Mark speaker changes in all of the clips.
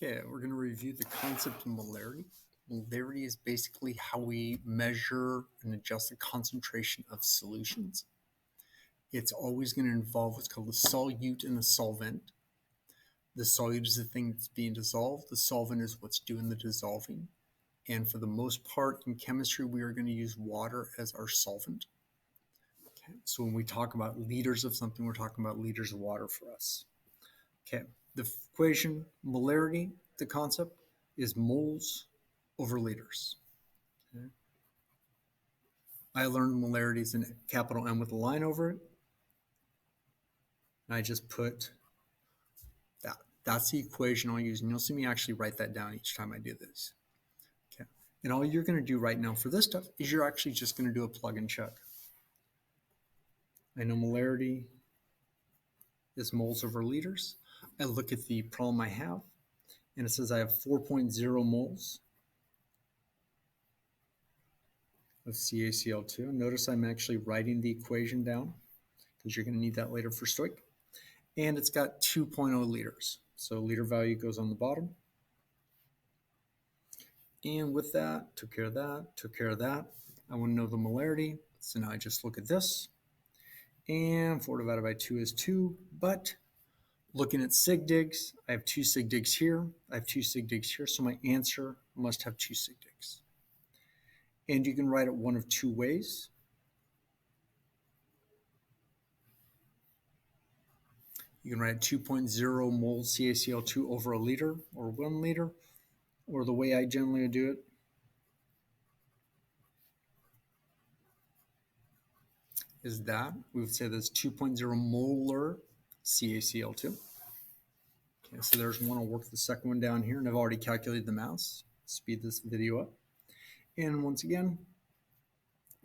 Speaker 1: Okay, we're going to review the concept of molarity. Molarity is basically how we measure and adjust the concentration of solutions. It's always going to involve what's called a solute and a solvent. The solute is the thing that's being dissolved. The solvent is what's doing the dissolving. And for the most part in chemistry, we are going to use water as our solvent. Okay, so when we talk about liters of something, we're talking about liters of water for us. Okay, the equation, molarity, the concept, is moles over liters. Okay. I learned molarity is in capital M with a line over it. And I just put that. That's the equation I'll use. And you'll see me actually write that down each time I do this. Okay. And all you're going to do right now for this stuff is you're actually just going to do a plug and check. I know molarity is moles over liters. I look at the problem I have, and it says I have 4.0 moles of CaCl2. Notice I'm actually writing the equation down because you're going to need that later for stoic. And it's got 2.0 liters. So liter value goes on the bottom. And with that, took care of that, took care of that. I want to know the molarity. So now I just look at this. And 4 divided by 2 is 2. But looking at sig digs, I have 2 sig digs here. I have 2 sig digs here. So my answer must have 2 sig digs. And you can write it one of 2 ways. You can write 2.0 moles CaCl2 over a liter or 1 liter, or the way I generally do it is that we would say that's 2.0 molar CaCl2. Okay, so there's one. I'll work the second one down here, and I've already calculated the mass. Speed this video up. And once again,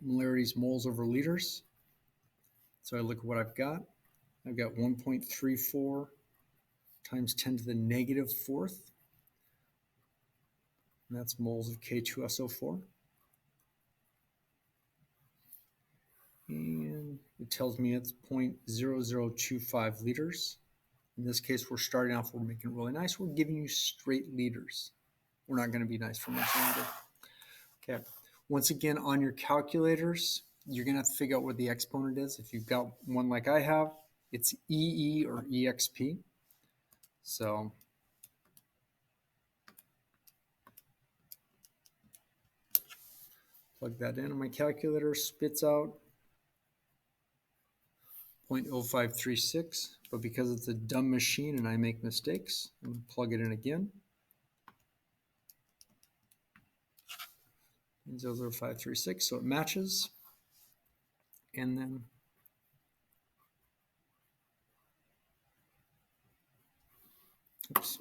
Speaker 1: molarity is moles over liters. So I look at what I've got. I've got 1.34 times 10 to the negative 4th. And that's moles of K2SO4. And it tells me it's 0.0025 liters. In this case, we're starting off, we're making it really nice. We're giving you straight liters. We're not going to be nice for much longer. Okay. Once again, on your calculators, you're going to have to figure out what the exponent is. If you've got one like I have, it's EE or EXP. So plug that in, and my calculator spits out 0.0536. But because it's a dumb machine and I make mistakes, I'm going to plug it in again. 0.00536, so it matches. And then oops.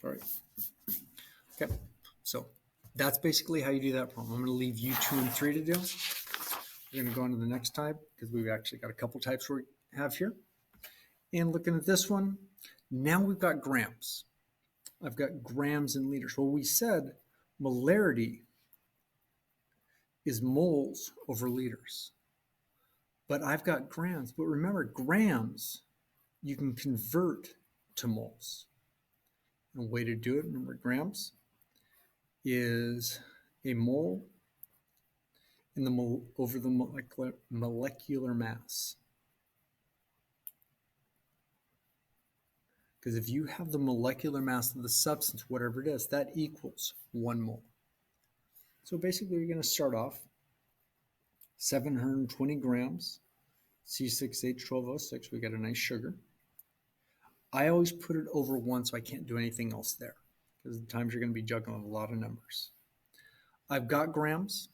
Speaker 1: Sorry. Okay, so that's basically how you do that problem. I'm going to leave you 2 and 3 to do. We're going to go on to the next type because we've actually got a couple types we have here. And looking at this one, now we've got grams. I've got grams and liters. Well, we said molarity is moles over liters. But I've got grams. But remember, grams you can convert to moles. And a way to do it, remember, grams is a mole in the over the molecular mass. Because if you have the molecular mass of the substance, whatever it is, that equals 1 mole. So basically, you're going to start off 720 grams C6H12O6. We got a nice sugar. I always put it over 1, so I can't do anything else there, because the times you're going to be juggling a lot of numbers. I've got grams.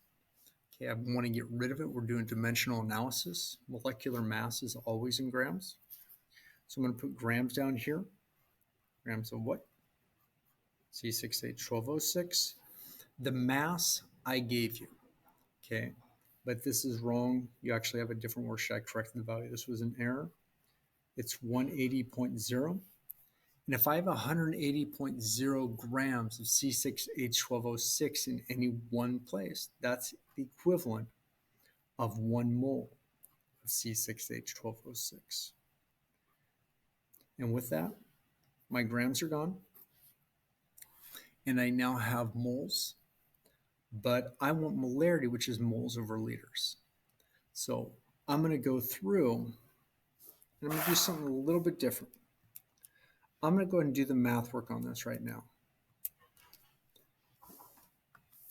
Speaker 1: Okay, I want to get rid of it. We're doing dimensional analysis. Molecular mass is always in grams. So I'm going to put grams down here. Grams of what? C6H12O6. The mass I gave you. Okay, but this is wrong. You actually have a different word. Should I correct the value? This was an error. It's 180.0. And if I have 180.0 grams of C6H12O6 in any one place, that's the equivalent of 1 mole of C6H12O6. And with that, My grams are gone. And I now have moles. But I want molarity, which is moles over liters. So I'm going to go through, and I'm going to do something a little bit different. I'm going to go ahead and do the math work on this right now.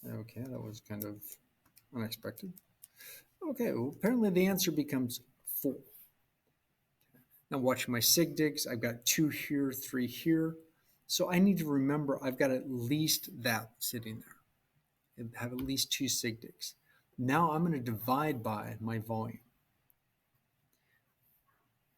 Speaker 1: Okay, that was kind of unexpected. Okay, well, apparently the answer becomes 4. Now watching my sig digs, I've got 2 here, 3 here. So I need to remember I've got at least that sitting there. And have at least 2 sig digs. Now I'm going to divide by my volume.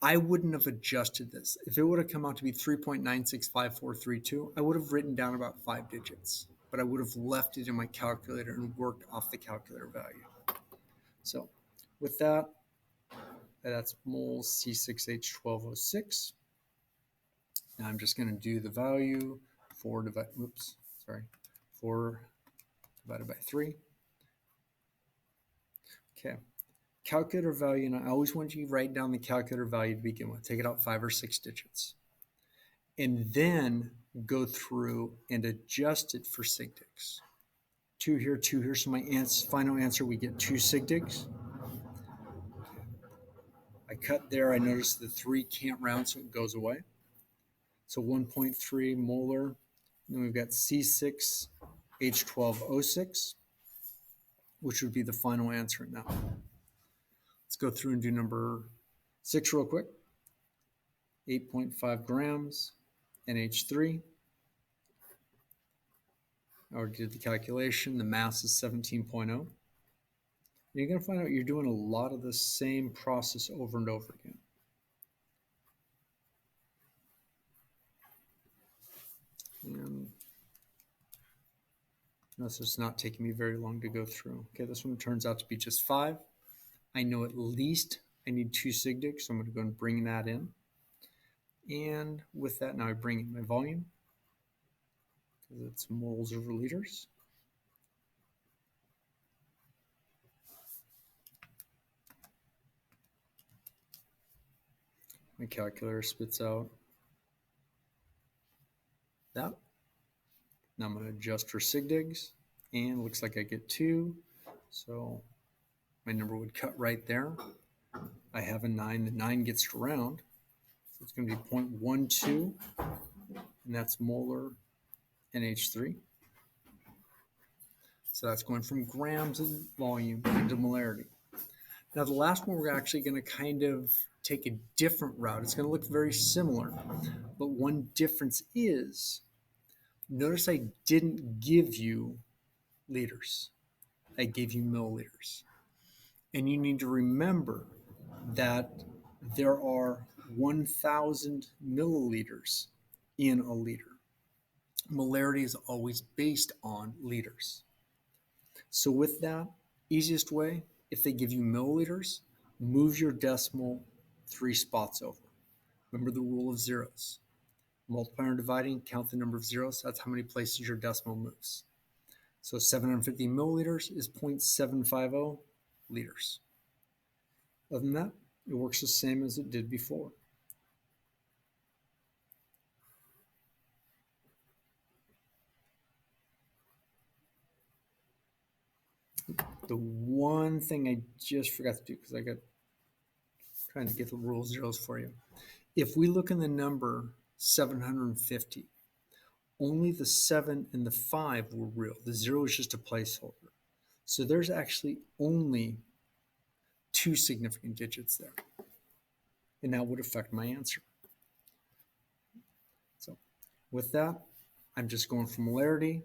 Speaker 1: I wouldn't have adjusted this. If it would have come out to be 3.965432, I would have written down about 5 digits, but I would have left it in my calculator and worked off the calculator value. So with that, that's moles C6H12O6. Now I'm just going to do the value 4 divided by 3. Okay. Calculator value, and I always want you to write down the calculator value to begin with. Take it out 5 or 6 digits. And then go through and adjust it for sig digs. 2 here, 2 here. So my final answer, we get 2 sig digs. I cut there. I noticed the 3 can't round, so it goes away. So 1.3 molar. Then we've got C6H12O6, which would be the final answer now. Let's go through and do number 6 real quick. 8.5 grams, NH3. I already did the calculation. The mass is 17.0. You're going to find out you're doing a lot of the same process over and over again. And notice it's not taking me very long to go through. Okay, this one turns out to be just 5. I know at least I need 2 sig digs, so I'm going to go and bring that in. And with that, now I bring in my volume, because it's moles over liters. My calculator spits out that. Now I'm going to adjust for sig digs, and it looks like I get 2. So my number would cut right there. I have a 9. The 9 gets to round. So it's going to be 0.12, and that's molar NH3. So that's going from grams of volume into molarity. Now the last one, we're actually going to kind of take a different route. It's going to look very similar, but one difference is, notice I didn't give you liters. I gave you milliliters. And you need to remember that there are 1,000 milliliters in a liter. Molarity is always based on liters. So with that, easiest way, if they give you milliliters, move your decimal 3 spots over. Remember the rule of zeros. Multiplying and dividing, count the number of zeros. That's how many places your decimal moves. So 750 milliliters is 0.750 liters. Other than that, it works the same as it did before. The one thing I just forgot to do, because I got trying to get the rule of zeros for you. If we look in the number 750, only the 7 and the 5 were real. The 0 is just a placeholder. So there's actually only 2 significant digits there. And that would affect my answer. So with that, I'm just going for molarity.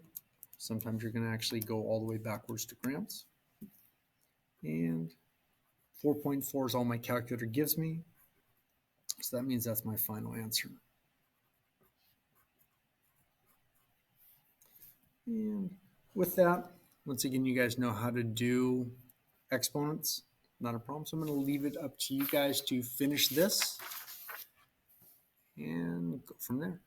Speaker 1: Sometimes you're going to actually go all the way backwards to grams. And 4.4 is all my calculator gives me. So that means that's my final answer. And with that, once again, you guys know how to do exponents. Not a problem. So I'm going to leave it up to you guys to finish this and go from there.